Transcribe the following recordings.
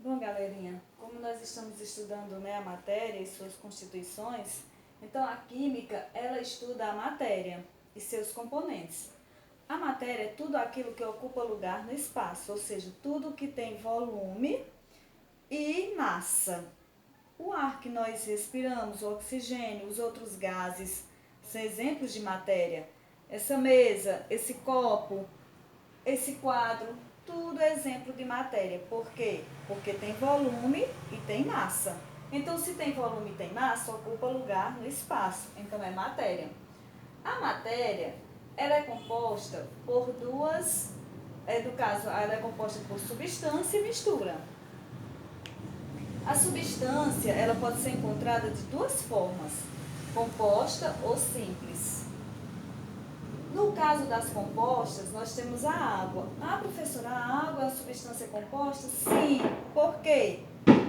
Bom, galerinha, como nós estamos estudando, né, a matéria e suas constituições, então a química, ela estuda a matéria e seus componentes. A matéria é tudo aquilo que ocupa lugar no espaço, ou seja, tudo que tem volume e massa. O ar que nós respiramos, o oxigênio, os outros gases, são exemplos de matéria. Essa mesa, esse copo, esse quadro, tudo é exemplo de matéria. Por quê? Porque tem volume e tem massa. Então, se tem volume e tem massa, ocupa lugar no espaço. Então, é matéria. A matéria, ela é composta por duas, no caso, ela é composta por substância e mistura. A substância, ela pode ser encontrada de duas formas, composta ou simples. No caso das compostas, nós temos a água. Ah, professora, a água é uma substância composta? Sim. Por quê?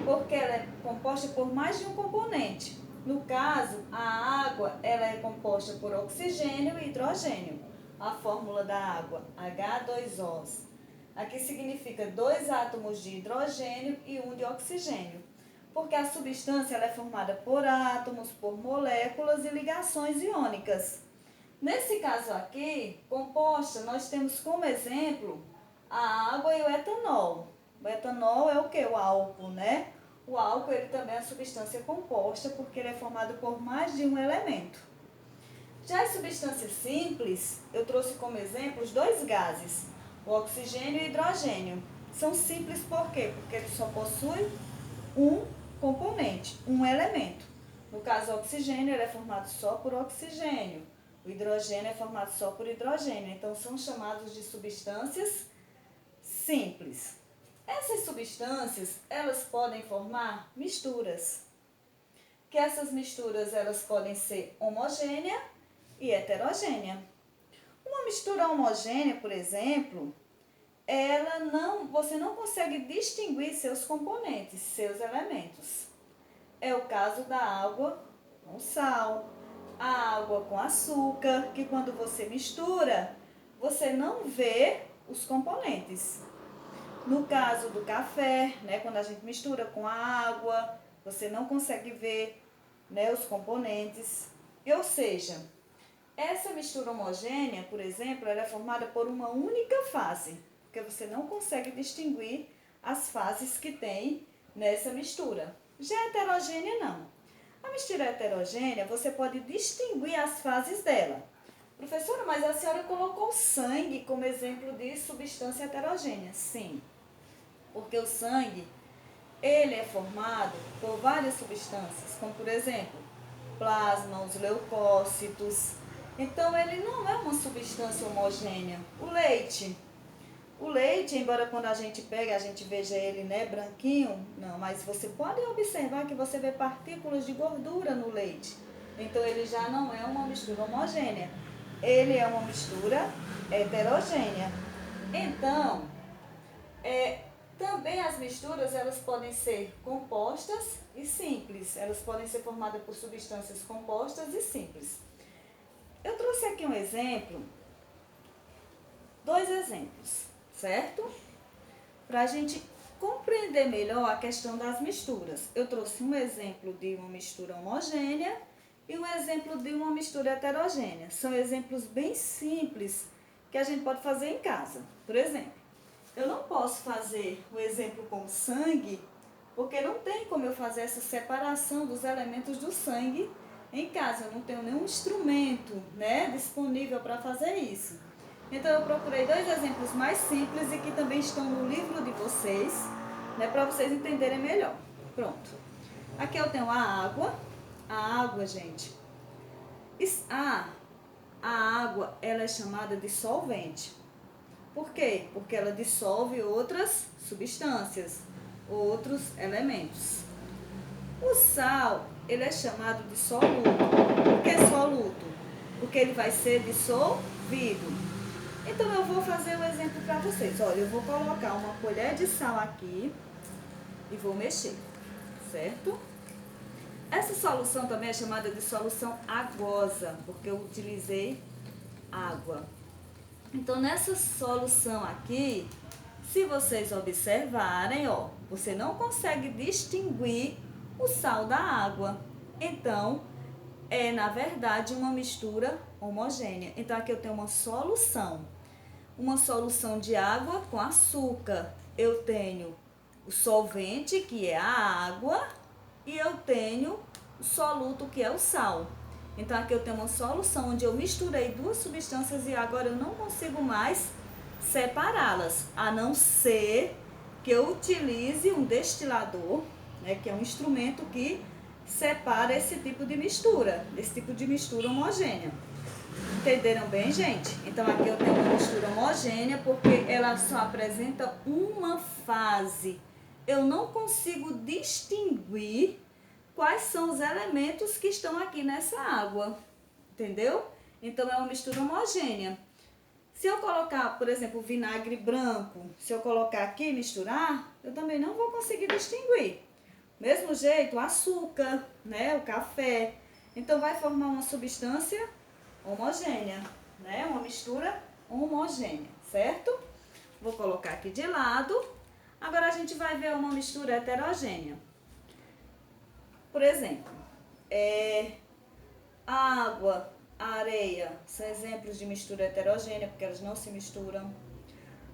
Porque ela é composta por mais de um componente. No caso, a água ela é composta por oxigênio e hidrogênio. A fórmula da água, H2O. Aqui significa 2 átomos de hidrogênio e 1 de oxigênio. Porque a substância ela é formada por átomos, por moléculas e ligações iônicas. Nesse caso aqui, composta, nós temos como exemplo a água e o etanol. O etanol é o que? O álcool, né? O álcool ele também é uma substância composta porque ele é formado por mais de um elemento. Já as substâncias simples, eu trouxe como exemplo os dois gases, o oxigênio e o hidrogênio. São simples por quê? Porque eles só possuem um componente, um elemento. No caso, o oxigênio ele é formado só por oxigênio. O hidrogênio é formado só por hidrogênio, então são chamados de substâncias simples. Essas substâncias, elas podem formar misturas, que essas misturas elas podem ser homogênea e heterogênea. Uma mistura homogênea, por exemplo, você não consegue distinguir seus componentes, seus elementos. É o caso da água com sal, a água com açúcar, que quando você mistura, você não vê os componentes. No caso do café, né, quando a gente mistura com a água, você não consegue ver, né, os componentes. Ou seja, essa mistura homogênea, por exemplo, ela é formada por uma única fase, porque você não consegue distinguir as fases que tem nessa mistura. Já a heterogênea, não. A mistura heterogênea, você pode distinguir as fases dela. Professora, mas a senhora colocou sangue como exemplo de substância heterogênea. Sim, porque o sangue, ele é formado por várias substâncias, como por exemplo, plasma, os leucócitos. Então, ele não é uma substância homogênea. O leite, embora quando a gente pega, a gente veja ele, né, branquinho, não, mas você pode observar que você vê partículas de gordura no leite. Então, ele já não é uma mistura homogênea. Ele é uma mistura heterogênea. Então, também as misturas, elas podem ser compostas e simples. Elas podem ser formadas por substâncias compostas e simples. Eu trouxe aqui um exemplo, dois exemplos, certo? Para a gente compreender melhor a questão das misturas. Eu trouxe um exemplo de uma mistura homogênea e um exemplo de uma mistura heterogênea. São exemplos bem simples que a gente pode fazer em casa. Por exemplo, eu não posso fazer o exemplo com sangue, porque não tem como eu fazer essa separação dos elementos do sangue em casa. Eu não tenho nenhum instrumento, né, disponível para fazer isso. Então, eu procurei dois exemplos mais simples e que também estão no livro de vocês, né, para vocês entenderem melhor. Pronto. Aqui eu tenho a água. A água, gente. A água, ela é chamada de solvente. Por quê? Porque ela dissolve outras substâncias, outros elementos. O sal, ele é chamado de soluto. Por que soluto? Porque ele vai ser dissolvido. Então, eu vou fazer um exemplo para vocês. Olha, eu vou colocar uma colher de sal aqui e vou mexer, certo? Essa solução também é chamada de solução agosa, porque eu utilizei água. Então, nessa solução aqui, Se vocês observarem, ó, você não consegue distinguir o sal da água. Então, é na verdade uma mistura homogênea. Então, aqui eu tenho uma solução de água com açúcar. Eu tenho o solvente, que é a água, e eu tenho o soluto, que é o sal. Então, aqui eu tenho uma solução onde eu misturei duas substâncias e agora eu não consigo mais separá-las, a não ser que eu utilize um destilador, né, que é um instrumento que separa esse tipo de mistura homogênea. Entenderam bem, gente? Então, aqui eu tenho uma mistura homogênea porque ela só apresenta uma fase. Eu não consigo distinguir quais são os elementos que estão aqui nessa água, entendeu? Então, é uma mistura homogênea. Se eu colocar, por exemplo, vinagre branco, se eu colocar aqui e misturar, eu também não vou conseguir distinguir. Mesmo jeito, o açúcar, né, o café. Então, vai formar uma substância homogênea, né? Uma mistura homogênea, certo? Vou colocar aqui de lado. Agora, a gente vai ver uma mistura heterogênea. Por exemplo, água, areia, são exemplos de mistura heterogênea, porque elas não se misturam.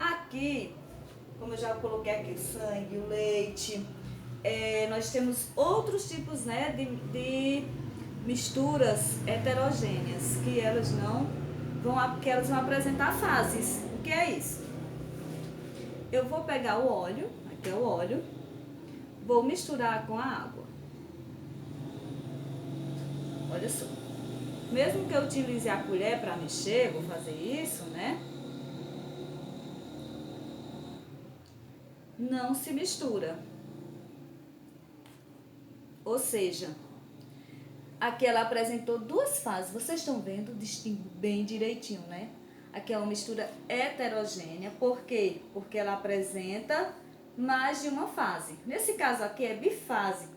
Aqui, como eu já coloquei aqui, o sangue, o leite, nós temos outros tipos, né, de misturas heterogêneas, que elas vão apresentar fases. O que é isso? Eu vou pegar o óleo, aqui é o óleo, vou misturar com a água. Olha só. Mesmo que eu utilize a colher para mexer, vou fazer isso, né? Não se mistura. Ou seja, aqui ela apresentou duas fases. Vocês estão vendo? Distingo bem direitinho, né? Aqui é uma mistura heterogênea. Por quê? Porque ela apresenta mais de uma fase. Nesse caso aqui é bifásico.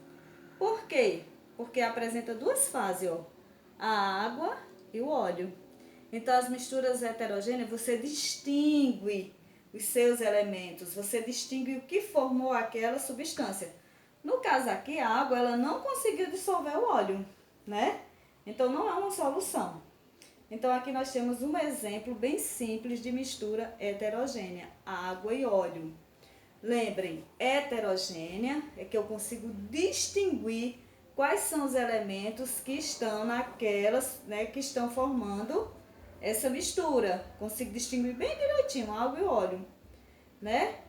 Por quê? Porque apresenta duas fases, ó. A água e o óleo. Então, as misturas heterogêneas, você distingue os seus elementos, você distingue o que formou aquela substância. No caso aqui, a água, ela não conseguiu dissolver o óleo, né? Então, não é uma solução. Então, aqui nós temos um exemplo bem simples de mistura heterogênea, água e óleo. Lembrem, heterogênea é que eu consigo distinguir quais são os elementos que estão naquelas, né, que estão formando essa mistura. Consigo distinguir bem direitinho água e óleo, né?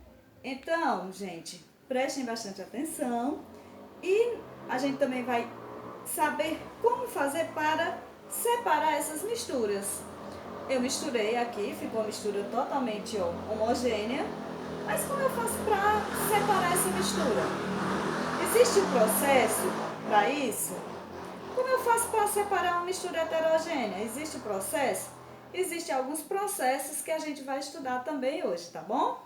Então, gente, prestem bastante atenção e a gente também vai saber como fazer para separar essas misturas. Eu misturei aqui, ficou uma mistura totalmente homogênea, mas como eu faço para separar essa mistura? Existe um processo para isso? Como eu faço para separar uma mistura heterogênea? Existe um processo? Existem alguns processos que a gente vai estudar também hoje, tá bom?